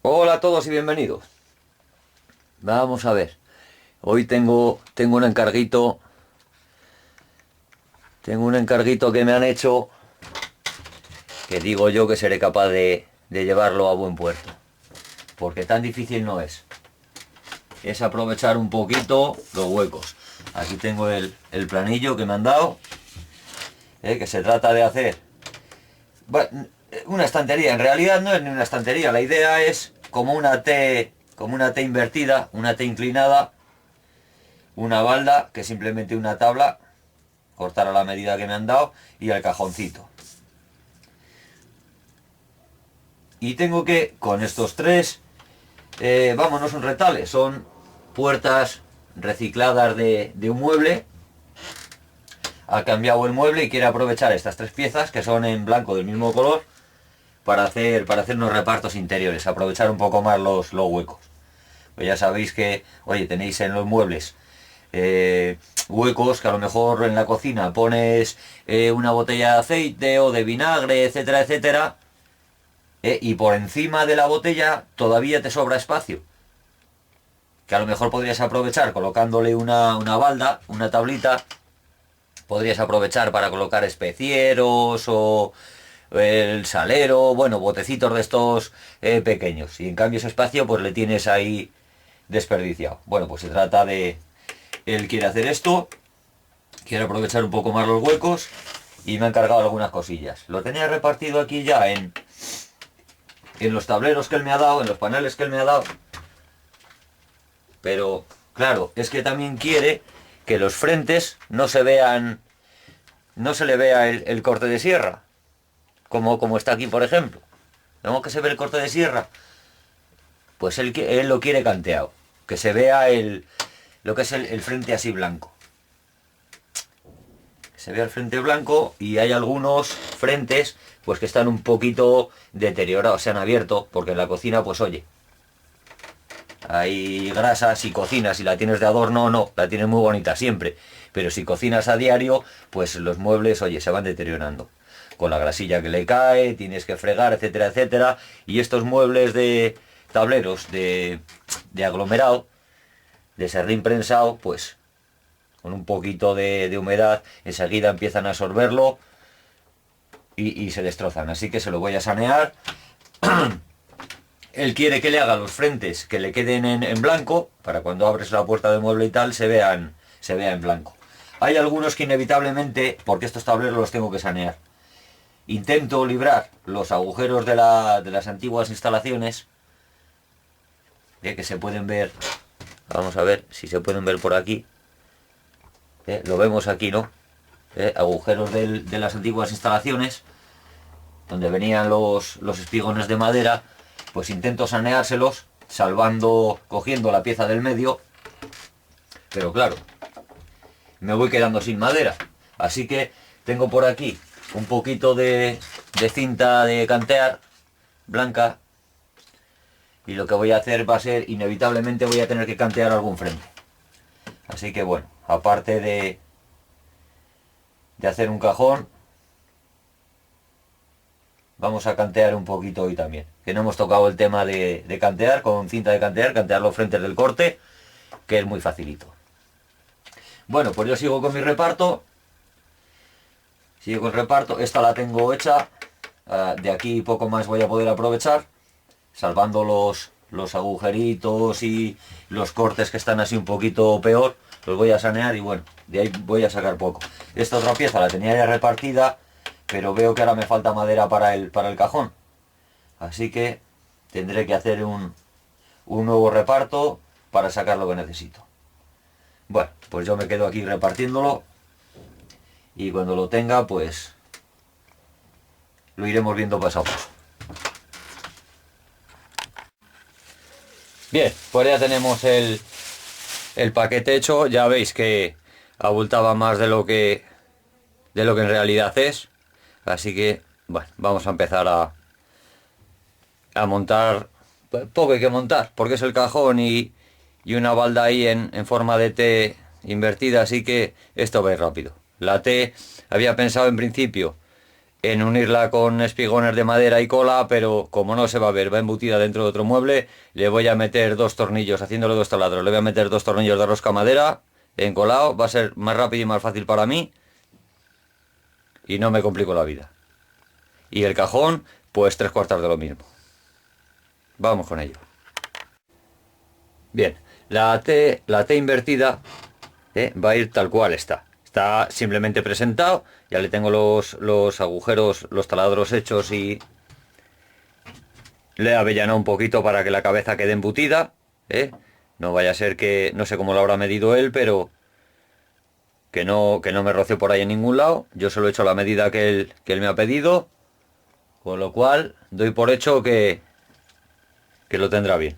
Hola a todos y bienvenidos. Vamos a ver. Hoy tengo un encarguito. Tengo un encarguito que me han hecho, que digo yo que seré capaz de llevarlo a buen puerto. Porque tan difícil no es. Es aprovechar un poquito los huecos. Aquí tengo el planillo que me han dado. Que se trata de hacer. Bueno, una estantería. En realidad no es ni una estantería. La idea es como una T invertida, una T inclinada. Una balda, que es simplemente una tabla, cortar a la medida que me han dado, y el cajoncito. Y tengo que, con estos tres, vamos, no son retales, son puertas recicladas de un mueble. Ha cambiado el mueble y quiere aprovechar estas tres piezas, que son en blanco del mismo color, para hacer unos repartos interiores, aprovechar un poco más los huecos. Pues ya sabéis que, oye, tenéis en los muebles huecos que a lo mejor en la cocina pones una botella de aceite o de vinagre, etcétera, etcétera, y por encima de la botella todavía te sobra espacio, que a lo mejor podrías aprovechar colocándole una balda, una tablita. Podrías aprovechar para colocar especieros o el salero, bueno, botecitos de estos pequeños, y en cambio ese espacio pues le tienes ahí desperdiciado. Bueno, pues se trata de... Él quiere hacer esto, quiere aprovechar un poco más los huecos y me ha encargado algunas cosillas. Lo tenía repartido aquí ya en los tableros que él me ha dado, en los paneles que él me ha dado. Pero, claro, es que también quiere que los frentes no se vean, no se le vea el corte de sierra, como está aquí, por ejemplo. ¿Vemos que se ve el corte de sierra? Pues él lo quiere canteado, que se vea lo que es el frente así blanco. Se ve el frente blanco, y hay algunos frentes pues que están un poquito deteriorados, se han abierto, porque en la cocina pues oye, hay grasa. Si cocinas y la tienes de adorno, no, la tienes muy bonita siempre, pero si cocinas a diario, pues los muebles, oye, se van deteriorando con la grasilla que le cae, tienes que fregar, etcétera, etcétera. Y estos muebles de tableros de aglomerado, de serrín prensado, pues con un poquito de humedad enseguida empiezan a absorberlo y se destrozan. Así que se lo voy a sanear. Él quiere que le haga los frentes que le queden en blanco, para cuando abres la puerta del mueble y tal se vea en blanco. Hay algunos que inevitablemente, porque estos tableros los tengo que sanear, intento librar los agujeros de las antiguas instalaciones, que se pueden ver. Vamos a ver si se pueden ver por aquí. Lo vemos aquí, ¿no? Agujeros de las antiguas instalaciones, donde venían los espigones de madera. Pues intento saneárselos, cogiendo la pieza del medio, pero claro, me voy quedando sin madera. Así que tengo por aquí un poquito de cinta de cantear blanca, y lo que voy a hacer va a ser, inevitablemente voy a tener que cantear algún frente. Así que bueno, aparte de hacer un cajón, vamos a cantear un poquito hoy también. Que no hemos tocado el tema de cantear, con cinta de cantear los frentes del corte, que es muy facilito. Bueno, pues yo sigo con mi reparto. Sigo con el reparto. Esta la tengo hecha. De aquí poco más voy a poder aprovechar, salvando los agujeritos y los cortes que están así un poquito peor. Los voy a sanear y bueno, de ahí voy a sacar poco. Esta otra pieza la tenía ya repartida, pero veo que ahora me falta madera para el cajón. Así que tendré que hacer un nuevo reparto para sacar lo que necesito. Bueno, pues yo me quedo aquí repartiéndolo, y cuando lo tenga pues lo iremos viendo paso a paso. Bien, pues ya tenemos el paquete hecho. Ya veis que abultaba más de lo que en realidad es. Así que bueno, vamos a empezar a montar. Poco hay que montar, porque es el cajón y una balda ahí en forma de T invertida, así que esto va a ir rápido. La T había pensado en principio en unirla con espigones de madera y cola, pero como no se va a ver, va embutida dentro de otro mueble, le voy a meter dos tornillos, haciéndole dos taladros, le voy a meter dos tornillos de rosca madera encolado, va a ser más rápido y más fácil para mí y no me complico la vida. Y el cajón, pues 3/4 de lo mismo. Vamos con ello. Bien, la T invertida va a ir tal cual está. Está simplemente presentado, ya le tengo los agujeros, los taladros hechos y le he avellanado un poquito para que la cabeza quede embutida. No vaya a ser que, no sé cómo lo habrá medido él, pero que no me roce por ahí en ningún lado. Yo se lo he hecho a la medida que él me ha pedido, con lo cual doy por hecho que lo tendrá bien.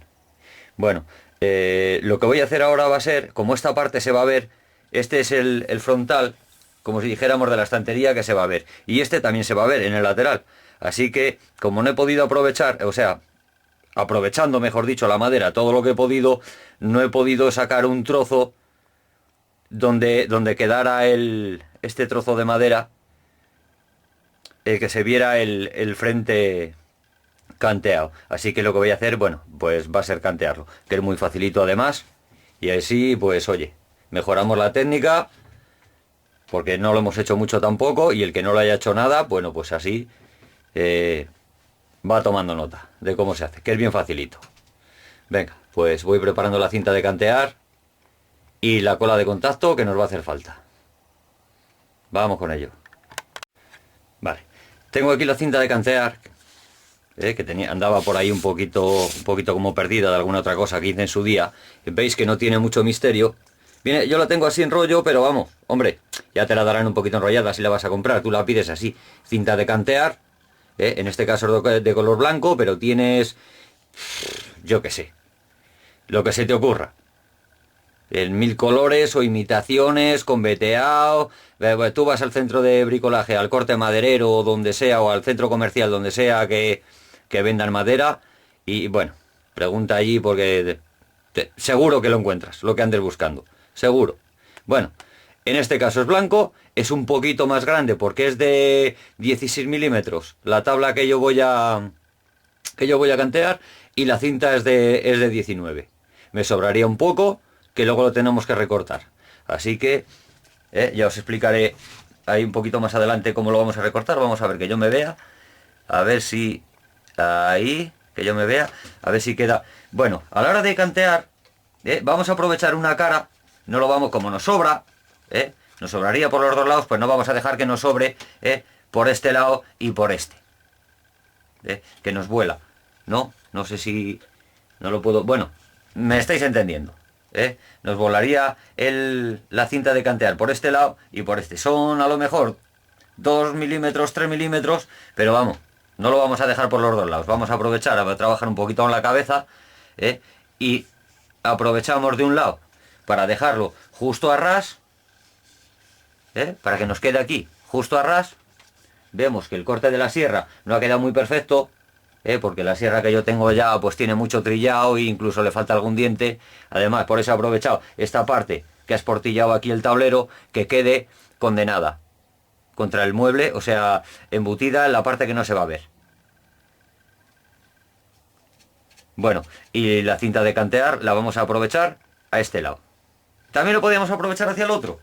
Bueno, lo que voy a hacer ahora va a ser, como esta parte se va a ver, este es el frontal, como si dijéramos de la estantería que se va a ver. Y este también se va a ver en el lateral. Así que, como no he podido aprovechar, o sea, aprovechando, mejor dicho, la madera, todo lo que he podido, no he podido sacar un trozo donde quedara este trozo de madera, que se viera el frente canteado. Así que lo que voy a hacer, bueno, pues va a ser cantearlo, que es muy facilito además. Y así, pues oye, mejoramos la técnica, porque no lo hemos hecho mucho tampoco, y el que no lo haya hecho nada, bueno, pues así va tomando nota de cómo se hace, que es bien facilito. Venga, pues voy preparando la cinta de cantear y la cola de contacto que nos va a hacer falta. Vamos con ello. Vale, tengo aquí la cinta de cantear, que andaba por ahí un poquito como perdida de alguna otra cosa que hice en su día. Veis que no tiene mucho misterio. Viene, yo la tengo así en rollo, pero vamos, hombre, ya te la darán un poquito enrollada si la vas a comprar. Tú la pides así, cinta de cantear, en este caso de color blanco, pero tienes, yo qué sé, lo que se te ocurra. En 1000 colores o imitaciones, con veteado. Tú vas al centro de bricolaje, al Corte Maderero o donde sea, o al centro comercial donde sea que vendan madera, y bueno, pregunta allí porque seguro que lo encuentras, lo que andes buscando, seguro. Bueno, en este caso es blanco, es un poquito más grande porque es de 16 milímetros la tabla que yo voy a cantear, y la cinta es de 19. Me sobraría un poco, que luego lo tenemos que recortar. Así que ya os explicaré ahí un poquito más adelante cómo lo vamos a recortar. Vamos a ver que yo me vea. A ver si... Ahí, que yo me vea. A ver si queda... Bueno, a la hora de cantear, vamos a aprovechar una cara. No lo vamos, como nos sobra, nos sobraría por los dos lados, pues no vamos a dejar que nos sobre por este lado y por este. Que nos vuela. No sé si... No lo puedo... Bueno, me estáis entendiendo. Nos volaría la cinta de cantear por este lado y por este. Son a lo mejor 2 milímetros, 3 milímetros, pero vamos, no lo vamos a dejar por los dos lados. Vamos a aprovechar a trabajar un poquito en la cabeza, y aprovechamos de un lado para dejarlo justo a ras, para que nos quede aquí justo a ras. Vemos que el corte de la sierra no ha quedado muy perfecto, porque la sierra que yo tengo ya pues tiene mucho trillado e incluso le falta algún diente. Además, por eso he aprovechado esta parte que ha esportillado aquí el tablero, que quede condenada contra el mueble, o sea, embutida en la parte que no se va a ver. Bueno, y la cinta de cantear la vamos a aprovechar a este lado. También lo podríamos aprovechar hacia el otro,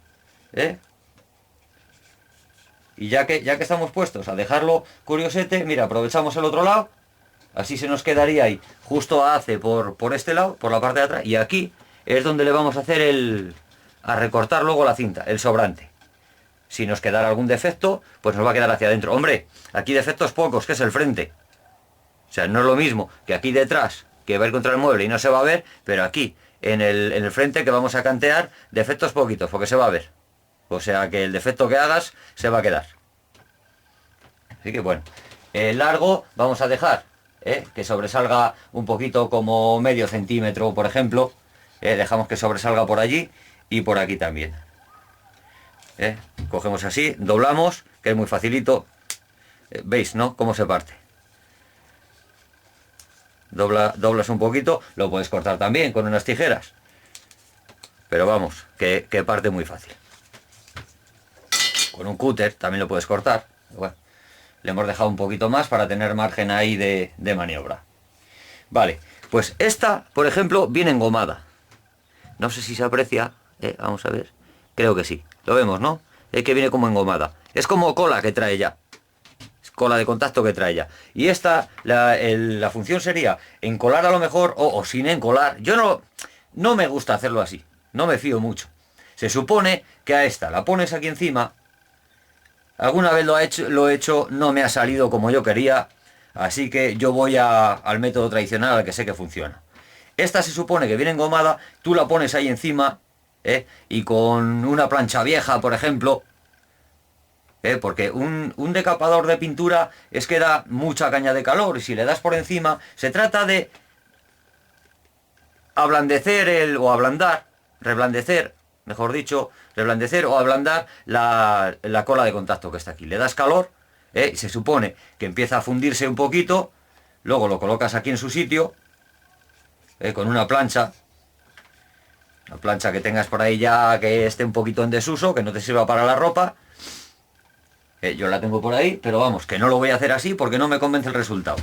y ya que estamos puestos a dejarlo curiosete, mira, aprovechamos el otro lado. Así se nos quedaría ahí, justo hace por este lado, por la parte de atrás. Y aquí es donde le vamos a hacer a recortar luego la cinta, el sobrante. Si nos quedara algún defecto, pues nos va a quedar hacia adentro. Hombre, aquí defectos pocos, que es el frente. O sea, no es lo mismo que aquí detrás, que va a ir contra el mueble y no se va a ver, pero aquí, en el frente que vamos a cantear, defectos poquitos, porque se va a ver. O sea que el defecto que hagas se va a quedar. Así que bueno, el largo vamos a dejar que sobresalga un poquito, como medio centímetro, por ejemplo. Dejamos que sobresalga por allí y por aquí también. Cogemos así, doblamos, que es muy facilito. ¿Veis, no? Cómo se parte. Doblas un poquito, lo puedes cortar también con unas tijeras. Pero vamos, que parte muy fácil. Con un cúter también lo puedes cortar. Bueno, Le hemos dejado un poquito más para tener margen ahí de maniobra. Vale, pues esta, por ejemplo, viene engomada. No sé si se aprecia, vamos a ver. Creo que sí, lo vemos, ¿no? Es que viene como engomada. Es como cola que trae ya. Es cola de contacto que trae ya. Y esta, la función sería encolar a lo mejor o sin encolar. Yo no me gusta hacerlo así. No me fío mucho. Se supone que a esta la pones aquí encima. Alguna vez lo he hecho, no me ha salido como yo quería. Así que yo voy al método tradicional, al que sé que funciona. Esta se supone que viene engomada, tú la pones ahí encima, y con una plancha vieja, por ejemplo, porque un decapador de pintura es que da mucha caña de calor, y si le das por encima, se trata de ablandecer o ablandar, reblandecer, mejor dicho, reblandecer o ablandar la cola de contacto que está aquí. Le das calor, y se supone que empieza a fundirse un poquito, luego lo colocas aquí en su sitio, con una plancha que tengas por ahí ya que esté un poquito en desuso, que no te sirva para la ropa. Yo la tengo por ahí, pero vamos, que no lo voy a hacer así porque no me convence el resultado.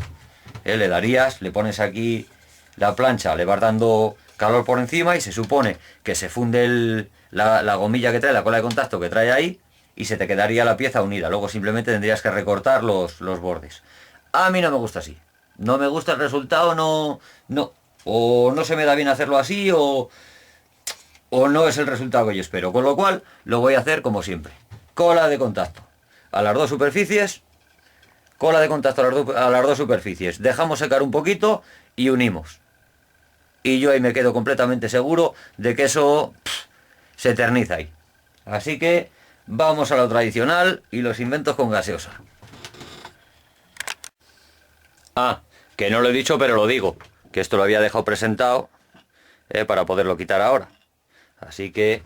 Le darías, le pones aquí la plancha, le vas dando calor por encima y se supone que se funde la gomilla que trae, la cola de contacto que trae ahí, y se te quedaría la pieza unida. Luego simplemente tendrías que recortar los bordes. A mí no me gusta así. No me gusta el resultado, no. O no se me da bien hacerlo así, o no es el resultado que yo espero. Con lo cual, lo voy a hacer como siempre. Cola de contacto a las dos superficies. Cola de contacto a las dos superficies. Dejamos secar un poquito y unimos. Y yo ahí me quedo completamente seguro de que eso se eterniza ahí. Así que vamos a lo tradicional y los inventos con gaseosa. Ah, que no lo he dicho, pero lo digo. Que esto lo había dejado presentado, para poderlo quitar ahora. Así que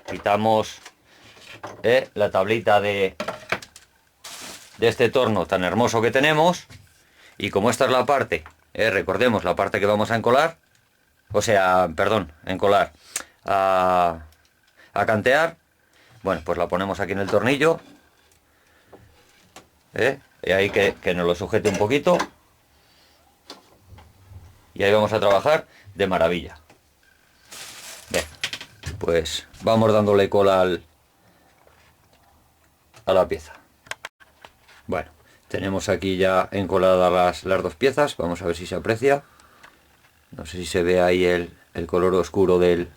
quitamos la tablita de este torno tan hermoso que tenemos. Y como esta es la parte, recordemos la parte que vamos a encolar, o sea, perdón, encolar, a cantear, bueno, pues la ponemos aquí en el tornillo, y ahí que nos lo sujete un poquito. Y ahí vamos a trabajar de maravilla. Bien, pues vamos dándole cola a la pieza. Bueno, tenemos aquí ya encoladas las dos piezas. Vamos a ver si se aprecia. No sé si se ve ahí el color oscuro del...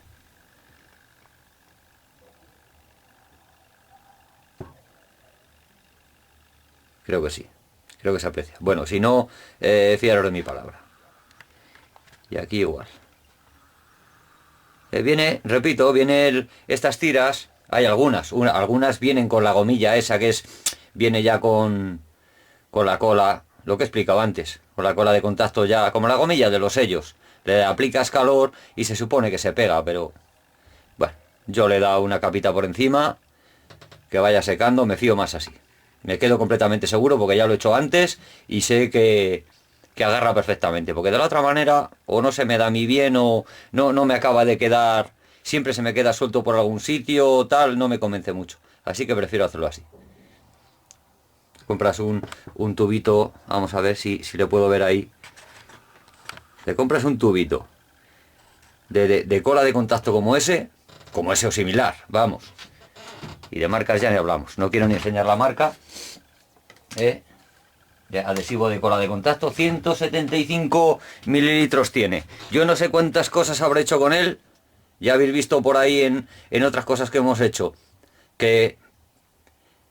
Creo que sí. Creo que se aprecia. Bueno, si no, fiaros de mi palabra. Y aquí igual. Viene estas tiras, hay algunas vienen con la gomilla esa que viene ya con la cola, lo que he explicado antes, con la cola de contacto ya, como la gomilla de los sellos. Le aplicas calor y se supone que se pega, pero bueno, yo le he dado una capita por encima, que vaya secando, me fío más así. Me quedo completamente seguro porque ya lo he hecho antes y sé que agarra perfectamente, porque de la otra manera o no se me da a mí bien o no me acaba de quedar, siempre se me queda suelto por algún sitio o tal, no me convence mucho, así que prefiero hacerlo así. Compras un tubito, vamos a ver si le puedo ver ahí, le compras un tubito de cola de contacto como ese o similar, vamos, y de marcas ya ni hablamos, no quiero ni enseñar la marca, adhesivo de cola de contacto, 175 mililitros tiene. Yo no sé cuántas cosas habré hecho con él. Ya habéis visto por ahí en otras cosas que hemos hecho, que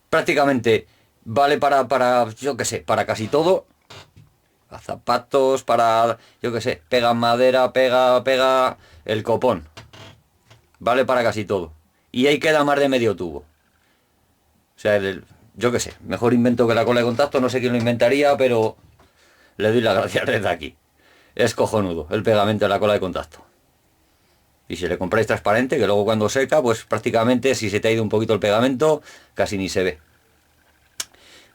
prácticamente vale para yo que sé, para casi todo. A zapatos, para, yo que sé, pega madera, pega el copón. Vale para casi todo. Y ahí queda más de medio tubo. O sea, yo qué sé, mejor invento que la cola de contacto, no sé quién lo inventaría, pero le doy las gracias desde aquí. Es cojonudo el pegamento de la cola de contacto. Y si le compráis transparente, que luego cuando seca, pues prácticamente si se te ha ido un poquito el pegamento, casi ni se ve.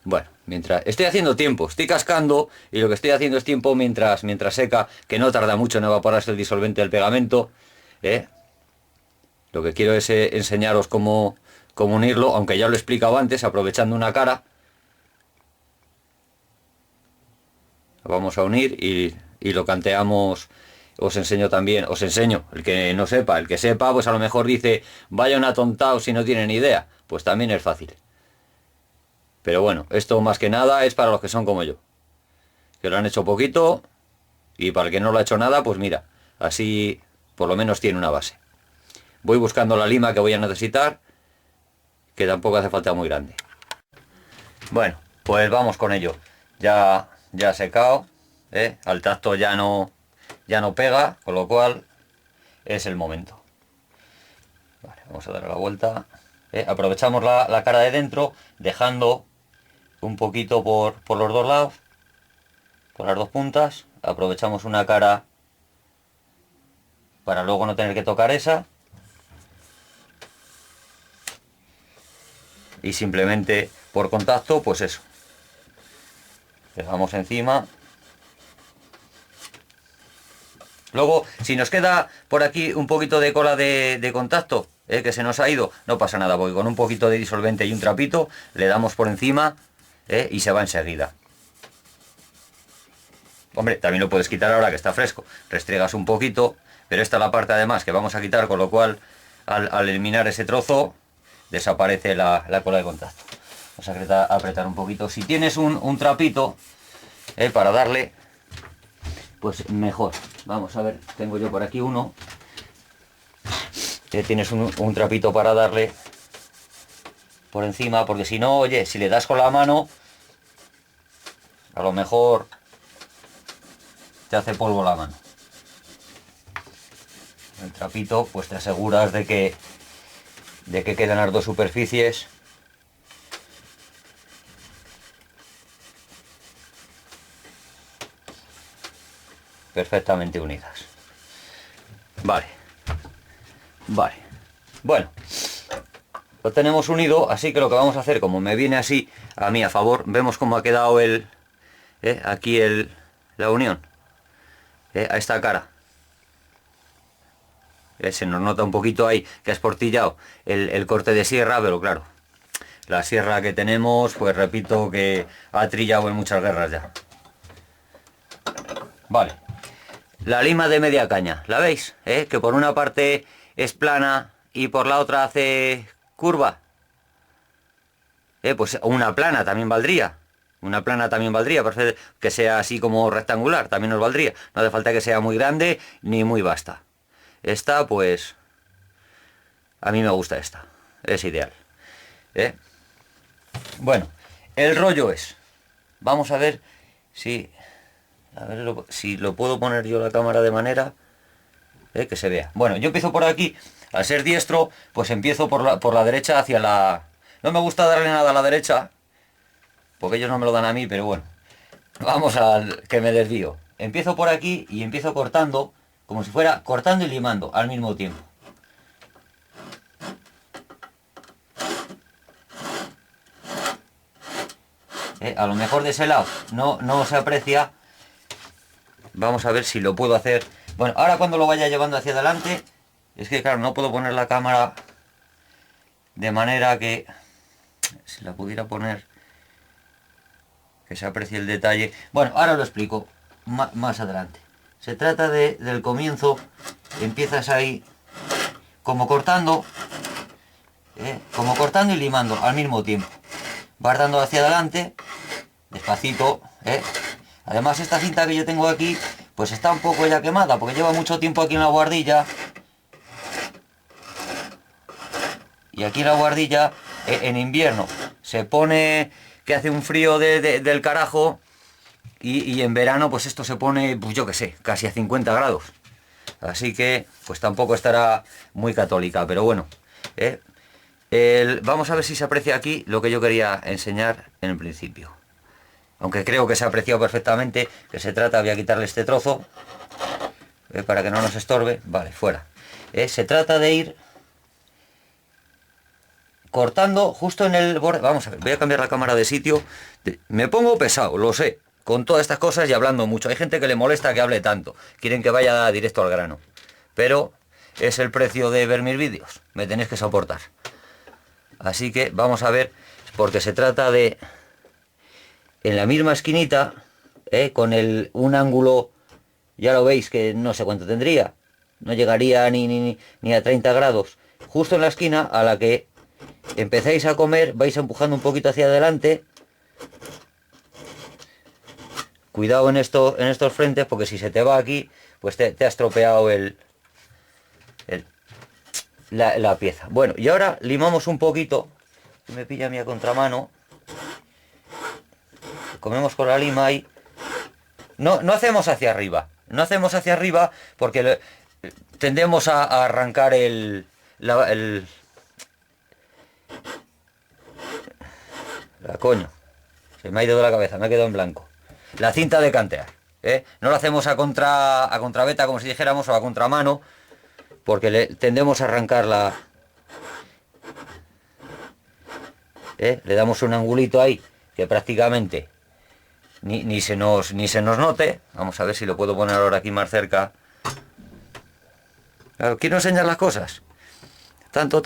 Bueno, mientras estoy haciendo tiempo, estoy cascando y lo que estoy haciendo es tiempo mientras seca, que no tarda mucho en evaporarse el disolvente del pegamento. Lo que quiero es enseñaros cómo unirlo, aunque ya lo he explicado antes, aprovechando una cara, vamos a unir y lo canteamos. Os enseño también, el que no sepa, el que sepa pues a lo mejor dice vaya un atontado si no tiene ni idea, pues también es fácil. Pero bueno, esto más que nada es para los que son como yo, que lo han hecho poquito, y para el que no lo ha hecho nada, pues mira, así por lo menos tiene una base. Voy buscando la lima que voy a necesitar, que tampoco hace falta muy grande. Bueno, pues vamos con ello. Ya ha secado, al tacto ya no pega, con lo cual es el momento. Vale, vamos a darle la vuelta. Aprovechamos la cara de dentro, dejando un poquito por los dos lados, por las dos puntas. Aprovechamos una cara para luego no tener que tocar esa. Y simplemente por contacto, pues eso. Dejamos encima. Luego, si nos queda por aquí un poquito de cola de contacto, que se nos ha ido, no pasa nada, porque con un poquito de disolvente y un trapito le damos por encima y se va enseguida. Hombre, también lo puedes quitar ahora que está fresco, restriegas un poquito, pero esta es la parte además que vamos a quitar, con lo cual al eliminar ese trozo desaparece la cola de contacto. Vamos a apretar un poquito. Si tienes un trapito para darle, pues mejor. Vamos a ver, tengo yo por aquí uno. Tienes un trapito para darle por encima, porque si no, oye, si le das con la mano, a lo mejor te hace polvo la mano. El trapito, pues te aseguras de que quedan las dos superficies perfectamente unidas. Vale. Bueno, lo tenemos unido, así que lo que vamos a hacer, como me viene así a mí a favor, vemos cómo ha quedado aquí la unión a esta cara. Se nos nota un poquito ahí que ha esportillado el corte de sierra, pero claro, la sierra que tenemos, pues repito que ha trillado en muchas guerras ya. Vale, la lima de media caña, ¿la veis? Que por una parte es plana y por la otra hace curva. Pues una plana también valdría. Una plana también valdría, perfecto, que sea así como rectangular, también nos valdría. No hace falta que sea muy grande ni muy vasta. Esta, pues, a mí me gusta esta. Es ideal. Bueno, el rollo es... Vamos a ver si... A ver si lo puedo poner yo la cámara de manera que se vea. Bueno, yo empiezo por aquí. Al ser diestro, pues empiezo por la derecha hacia la... No me gusta darle nada a la derecha, porque ellos no me lo dan a mí, pero bueno. Vamos al que me desvío. Empiezo por aquí y empiezo cortando, como si fuera cortando y limando al mismo tiempo. A lo mejor de ese lado no se aprecia. Vamos a ver si lo puedo hacer. Bueno, ahora cuando lo vaya llevando hacia adelante, es que claro, no puedo poner la cámara de manera que, si la pudiera poner, que se aprecie el detalle. Bueno, ahora lo explico más adelante. Se trata del comienzo, empiezas ahí como cortando y limando al mismo tiempo. Vas dando hacia adelante, despacito. Además esta cinta que yo tengo aquí, pues está un poco ya quemada, porque lleva mucho tiempo aquí en la guardilla. Y aquí en la guardilla, en invierno, se pone que hace un frío del carajo. Y en verano, pues esto se pone, pues yo que sé, casi a 50 grados. Así que, pues tampoco estará muy católica, pero bueno. Vamos a ver si se aprecia aquí lo que yo quería enseñar en el principio. Aunque creo que se ha apreciado perfectamente, que se trata, voy a quitarle este trozo, para que no nos estorbe. Vale, fuera. Se trata de ir cortando justo en el borde. Vamos a ver, voy a cambiar la cámara de sitio. Me pongo pesado, lo sé, con todas estas cosas y hablando mucho. Hay gente que le molesta que hable tanto, quieren que vaya directo al grano. Pero es el precio de ver mis vídeos, me tenéis que soportar. Así que vamos a ver, porque se trata de, en la misma esquinita, con un ángulo, ya lo veis que no sé cuánto tendría, no llegaría ni a 30 grados, justo en la esquina a la que empezáis a comer, vais empujando un poquito hacia adelante. Cuidado en estos frentes, porque si se te va aquí, pues te ha estropeado la pieza. Bueno, y ahora limamos un poquito, que me pilla a mí a contramano. Comemos con la lima ahí. No hacemos hacia arriba, no hacemos hacia arriba porque tendemos a arrancar coño, se me ha ido de la cabeza, me ha quedado en blanco. La cinta de cantear, ¿eh? No lo hacemos a contraveta, como si dijéramos, o a contramano, porque tendemos a arrancar le damos un angulito ahí que prácticamente ni se nos note. Vamos a ver si lo puedo poner ahora aquí más cerca. Claro, quiero enseñar las cosas, tanto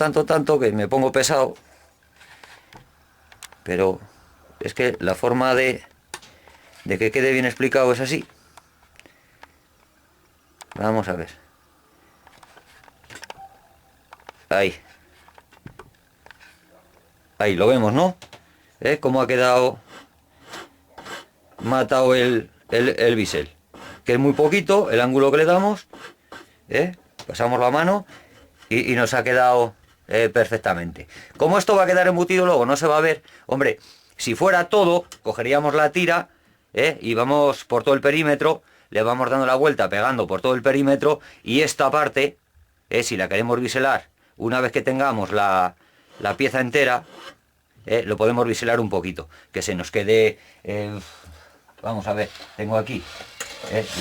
que me pongo pesado, pero es que la forma de que quede bien explicado es así. Vamos a ver. Ahí lo vemos, ¿no? Cómo ha quedado matado el bisel, que es muy poquito el ángulo que le damos. Pasamos la mano y nos ha quedado perfectamente. Como esto va a quedar embutido luego, no se va a ver. Hombre, si fuera todo, cogeríamos la tira y vamos por todo el perímetro, le vamos dando la vuelta, pegando por todo el perímetro, y esta parte, si la queremos biselar, una vez que tengamos la pieza entera, lo podemos biselar un poquito, que se nos quede... vamos a ver, tengo aquí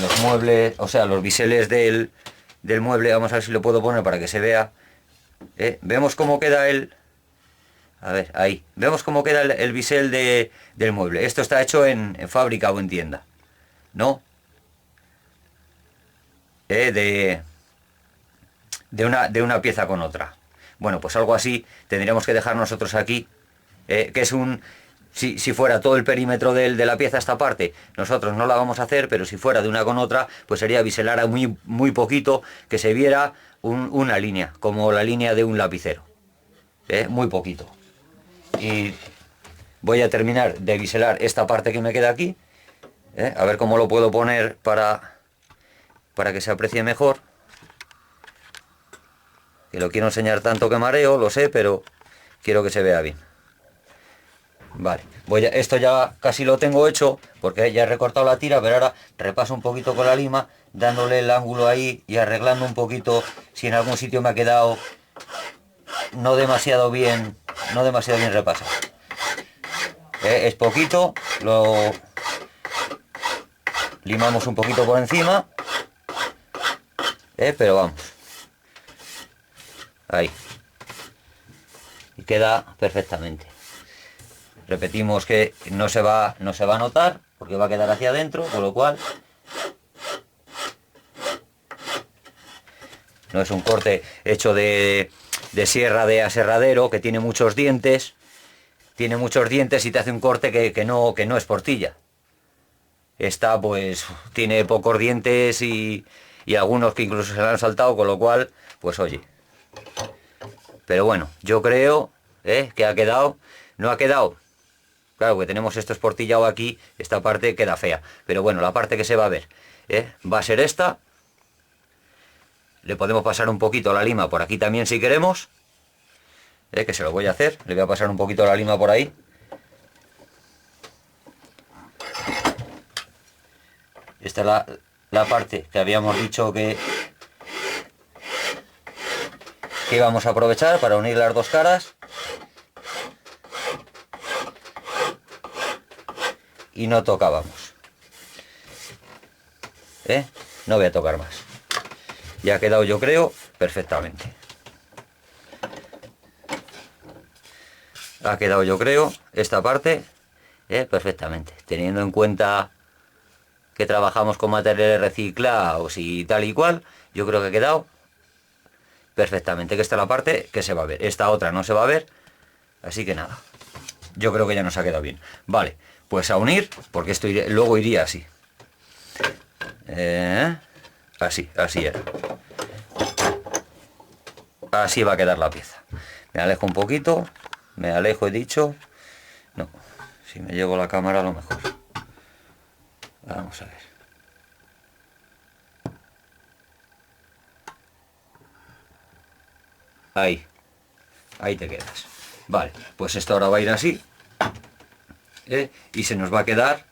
los muebles, o sea, los biseles del mueble. Vamos a ver si lo puedo poner para que se vea. Vemos cómo queda a ver, ahí. Vemos cómo queda el bisel del mueble. Esto está hecho en fábrica o en tienda, ¿no? De una pieza con otra. Bueno, pues algo así tendríamos que dejar nosotros aquí, que es si fuera todo el perímetro de la pieza esta parte, nosotros no la vamos a hacer, pero si fuera de una con otra, pues sería biselar a muy poquito, que se viera una línea, como la línea de un lapicero. Muy poquito. Y voy a terminar de biselar esta parte que me queda aquí. A ver cómo lo puedo poner para que se aprecie mejor. Que lo quiero enseñar tanto que mareo, lo sé, pero quiero que se vea bien. Vale, esto ya casi lo tengo hecho, porque ya he recortado la tira, pero ahora repaso un poquito con la lima, dándole el ángulo ahí y arreglando un poquito si en algún sitio me ha quedado no demasiado bien repasado. Es poquito, lo limamos un poquito por encima, pero vamos, ahí, y queda perfectamente. Repetimos que no se va a notar porque va a quedar hacia adentro, con lo cual no es un corte hecho de sierra de aserradero que tiene muchos dientes. Tiene muchos dientes y te hace un corte que no es portilla. Esta pues tiene pocos dientes y algunos que incluso se le han saltado, con lo cual, pues oye. Pero bueno, yo creo que ha quedado, no ha quedado. Claro que tenemos esto esportillado aquí, esta parte queda fea. Pero bueno, la parte que se va a ver va a ser esta. Le podemos pasar un poquito la lima por aquí también si queremos. Que se lo voy a hacer. Le voy a pasar un poquito la lima por ahí. Esta es la parte que habíamos dicho que íbamos a aprovechar para unir las dos caras. Y no tocábamos. No voy a tocar más. Ya ha quedado, yo creo, perfectamente. Ha quedado, yo creo, esta parte perfectamente. Teniendo en cuenta que trabajamos con materiales reciclados y tal y cual, yo creo que ha quedado perfectamente. Que esta es la parte que se va a ver. Esta otra no se va a ver. Así que nada. Yo creo que ya nos ha quedado bien. Vale. pues a unir, porque esto luego iría así. Así era. Así va a quedar la pieza. Me alejo un poquito, me alejo, he dicho. No, si me llevo la cámara a lo mejor. Vamos a ver. Ahí te quedas. Vale, pues esto ahora va a ir así. Y se nos va a quedar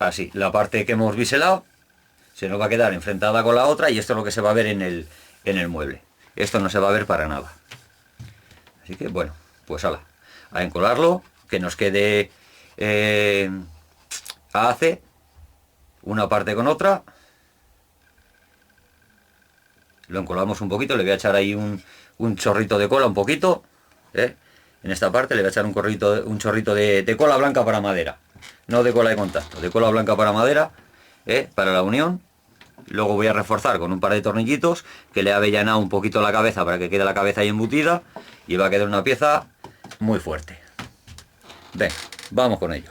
así. La parte que hemos biselado se nos va a quedar enfrentada con la otra y esto es lo que se va a ver en el mueble. Esto no se va a ver para nada. Así que bueno, pues ala, a encolarlo, que nos quede AC, una parte con otra. Lo encolamos un poquito, le voy a echar ahí un chorrito de cola, un poquito. En esta parte le voy a echar un chorrito de cola blanca para madera. No de cola de contacto, de cola blanca para madera, para la unión. Luego voy a reforzar con un par de tornillitos que le he avellanado un poquito la cabeza para que quede la cabeza ahí embutida y va a quedar una pieza muy fuerte. Ven, vamos con ello.